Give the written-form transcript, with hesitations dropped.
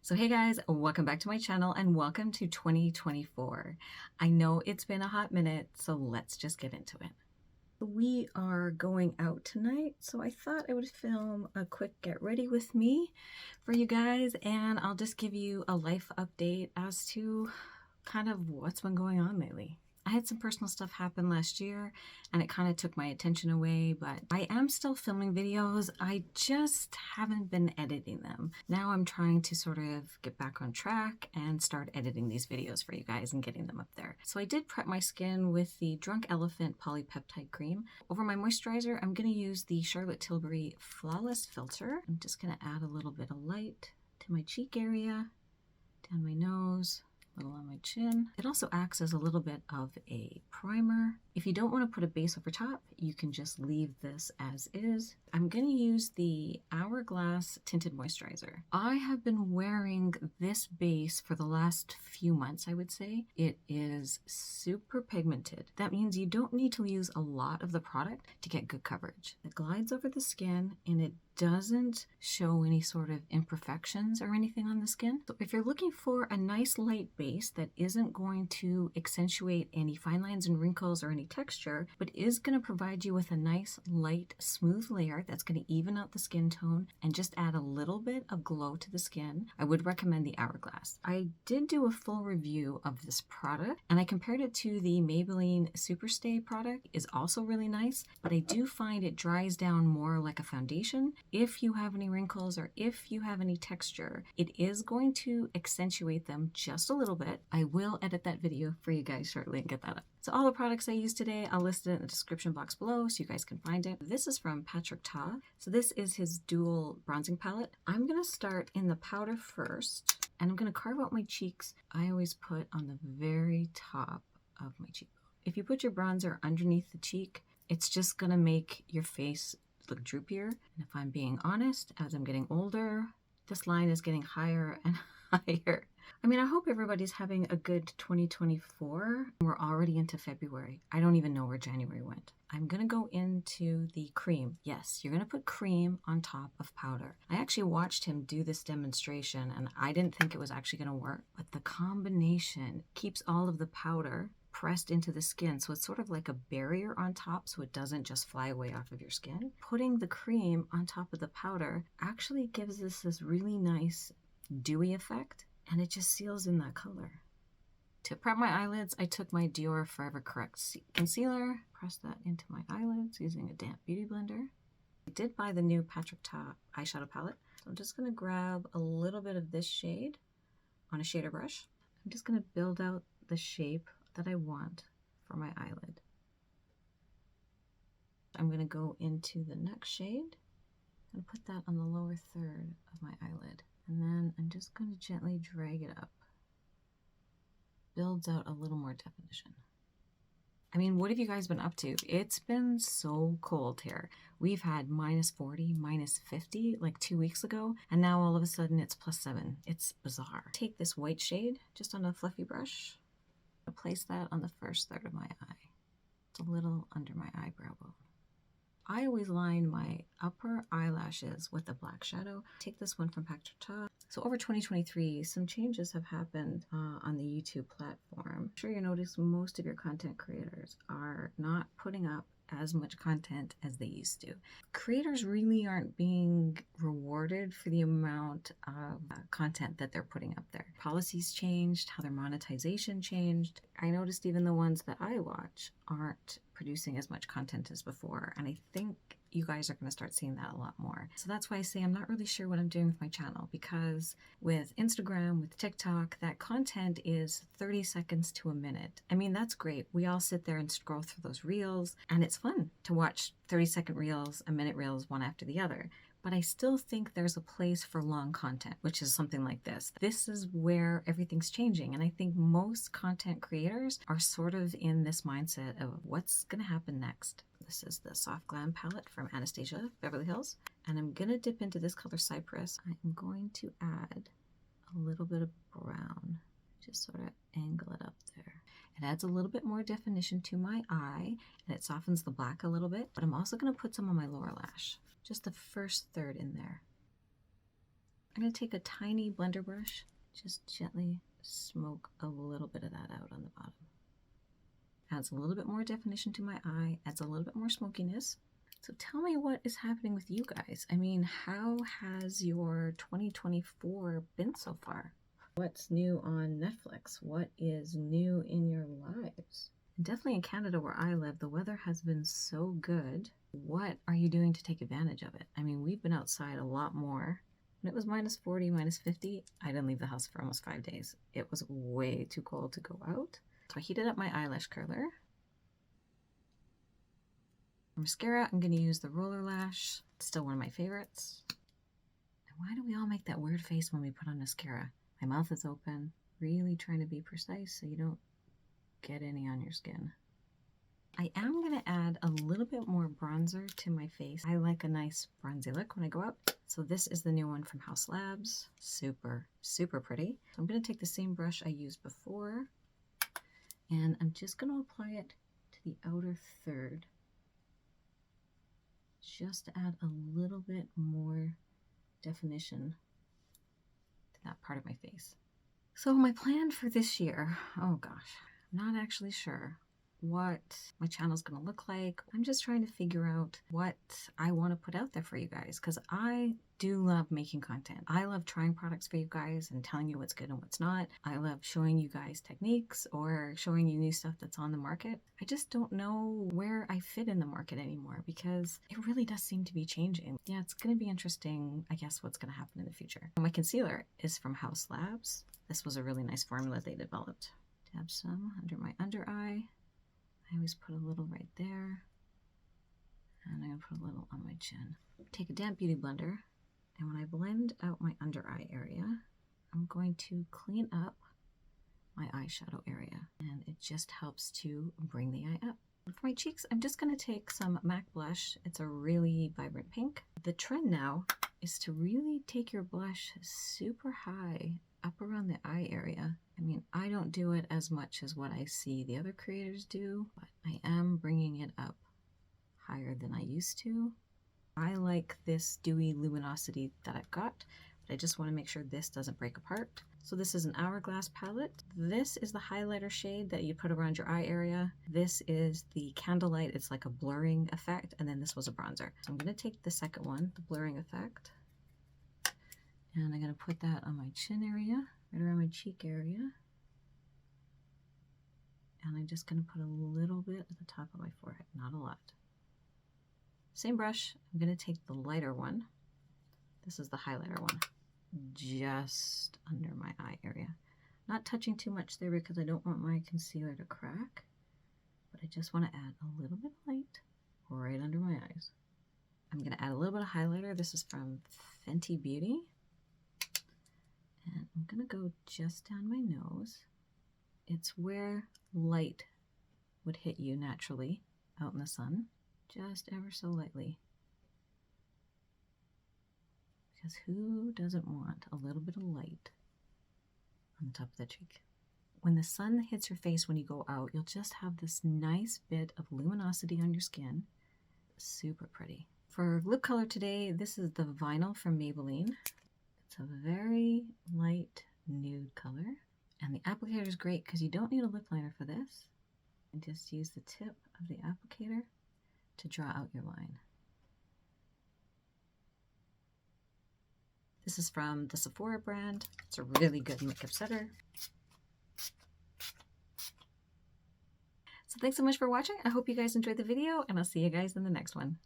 So hey guys, welcome back to my channel and welcome to 2024. I know it's been a hot minute, so let's just get into it. We are going out tonight, so I thought I would film a quick get ready with me for you guys, and I'll just give you a life update as to kind of what's been going on lately. I had some personal stuff happen last year and it kind of took my attention away, but I am still filming videos. I just haven't been editing them. Now I'm trying to sort of get back on track and start editing these videos for you guys and getting them up there. So I did prep my skin with the Drunk Elephant Polypeptide Cream. Over my moisturizer, I'm going to use the Charlotte Tilbury Flawless Filter. I'm just going to add a little bit of light to my cheek area, down my nose, little on my chin. It also acts as a little bit of a primer. If you don't want to put a base over top, you can just leave this as is. I'm going to use the Hourglass Tinted Moisturizer. I have been wearing this base for the last few months, I would say. It is super pigmented. That means you don't need to use a lot of the product to get good coverage. It glides over the skin and it doesn't show any sort of imperfections or anything on the skin. So if you're looking for a nice light base that isn't going to accentuate any fine lines and wrinkles or any texture, but is going to provide you with a nice light smooth layer that's going to even out the skin tone and just add a little bit of glow to the skin, I would recommend the Hourglass. I did do a full review of this product and I compared it to the Maybelline Superstay product. Is also really nice, but I do find it dries down more like a foundation. If you have any wrinkles or if you have any texture, it is going to accentuate them just a little bit. I will edit that video for you guys shortly and get that up. So all the products I use today, I'll list it in the description box below so you guys can find it. This is from Patrick Ta. So this is his dual bronzing palette. I'm going to start in the powder first and I'm going to carve out my cheeks. I always put on the very top of my cheekbone. If you put your bronzer underneath the cheek, it's just going to make your face look droopier. And if I'm being honest, as I'm getting older, this line is getting higher and higher. I mean, I hope everybody's having a good 2024. We're already into February. I don't even know where January went. I'm going to go into the cream. Yes, you're going to put cream on top of powder. I actually watched him do this demonstration and I didn't think it was actually going to work, but the combination keeps all of the powder pressed into the skin, so it's sort of like a barrier on top so it doesn't just fly away off of your skin. Putting the cream on top of the powder actually gives this really nice dewy effect and it just seals in that color. To prep my eyelids, I took my Dior Forever Correct concealer, pressed that into my eyelids using a damp beauty blender. I did buy the new Patrick Ta eyeshadow palette, so I'm just going to grab a little bit of this shade on a shader brush. I'm just going to build out the shape that I want for my eyelid. I'm going to go into the next shade and put that on the lower third of my eyelid. And then I'm just going to gently drag it up. Builds out a little more definition. I mean, what have you guys been up to? It's been so cold here. We've had -40, -50 like 2 weeks ago, and now all of a sudden it's +7. It's bizarre. Take this white shade just on a fluffy brush. Place that on the first third of my eye. It's a little under my eyebrow bone. I always line my upper eyelashes with a black shadow. Take this one from Patrick Ta. So over 2023, some changes have happened on the YouTube platform. I'm sure you notice most of your content creators are not putting up as much content as they used to. Creators really aren't being rewarded for the amount of content that they're putting up there. Policies changed, how their monetization changed. I noticed even the ones that I watch aren't producing as much content as before, and I think you guys are going to start seeing that a lot more. So that's why I say I'm not really sure what I'm doing with my channel, because with Instagram, with TikTok, that content is 30 seconds to a minute. I mean, that's great. We all sit there and scroll through those reels, and it's fun to watch 30-second reels, a minute reels, one after the other. But I still think there's a place for long content, which is something like this. This is where everything's changing. And I think most content creators are sort of in this mindset of what's going to happen next. This is the Soft Glam palette from Anastasia Beverly Hills. And I'm going to dip into this color Cypress. I'm going to add a little bit of brown. Just sort of angle it up there. It adds a little bit more definition to my eye and it softens the black a little bit. But I'm also going to put some on my lower lash. Just the first third in there. I'm going to take a tiny blender brush, just gently smoke a little bit of that out on the bottom. Adds a little bit more definition to my eye, adds a little bit more smokiness. So tell me what is happening with you guys. I mean, how has your 2024 been so far? What's new on Netflix? What is new in your lives? And definitely in Canada where I live, the weather has been so good. What are you doing to take advantage of it? I mean, we've been outside a lot more. When it was -40, -50, I didn't leave the house for almost 5 days. It was way too cold to go out. So I heated up my eyelash curler. For mascara, I'm going to use the Roller Lash. It's still one of my favorites. And why do we all make that weird face when we put on mascara? My mouth is open, really trying to be precise so you don't get any on your skin. I am going to add a little bit more bronzer to my face. I like a nice bronzy look when I go out. So this is the new one from Haus Labs. Super, super pretty. So I'm going to take the same brush I used before, and I'm just going to apply it to the outer third, just to add a little bit more definition to that part of my face. So my plan for this year, oh gosh, I'm not actually sure what my channel is going to look like. I'm just trying to figure out what I want to put out there for you guys, because I do love making content. I love trying products for you guys and telling you what's good and what's not. I love showing you guys techniques or showing you new stuff that's on the market. I just don't know where I fit in the market anymore because it really does seem to be changing. Yeah, it's going to be interesting, I guess, what's going to happen in the future. My concealer is from Haus Labs. This was a really nice formula they developed. Dab some under my under eye. I always put a little right there, and I'm going to put a little on my chin. Take a damp beauty blender, and when I blend out my under eye area, I'm going to clean up my eyeshadow area, and it just helps to bring the eye up. For my cheeks, I'm just going to take some MAC blush. It's a really vibrant pink. The trend now is to really take your blush super high up around the eye area. I mean, I don't do it as much as what I see the other creators do, but I am bringing it up higher than I used to. I like this dewy luminosity that I've got, but I just want to make sure this doesn't break apart. So this is an Hourglass palette. This is the highlighter shade that you put around your eye area. This is the Candlelight. It's like a blurring effect, and then this was a bronzer. So I'm going to take the second one, the blurring effect, and I'm going to put that on my chin area, right around my cheek area. And I'm just going to put a little bit at the top of my forehead, not a lot. Same brush, I'm going to take the lighter one. This is the highlighter one, just under my eye area. Not touching too much there because I don't want my concealer to crack, but I just want to add a little bit of light right under my eyes. I'm going to add a little bit of highlighter. This is from Fenty Beauty. And I'm going to go just down my nose. It's where light would hit you naturally out in the sun, just ever so lightly. Because who doesn't want a little bit of light on the top of the cheek? When the sun hits your face when you go out, you'll just have this nice bit of luminosity on your skin. Super pretty. For lip color today, this is the Vinyl from Maybelline. It's a very light nude color. And the applicator is great because you don't need a lip liner for this. And just use the tip of the applicator to draw out your line. This is from the Sephora brand. It's a really good makeup setter. So thanks so much for watching. I hope you guys enjoyed the video, and I'll see you guys in the next one.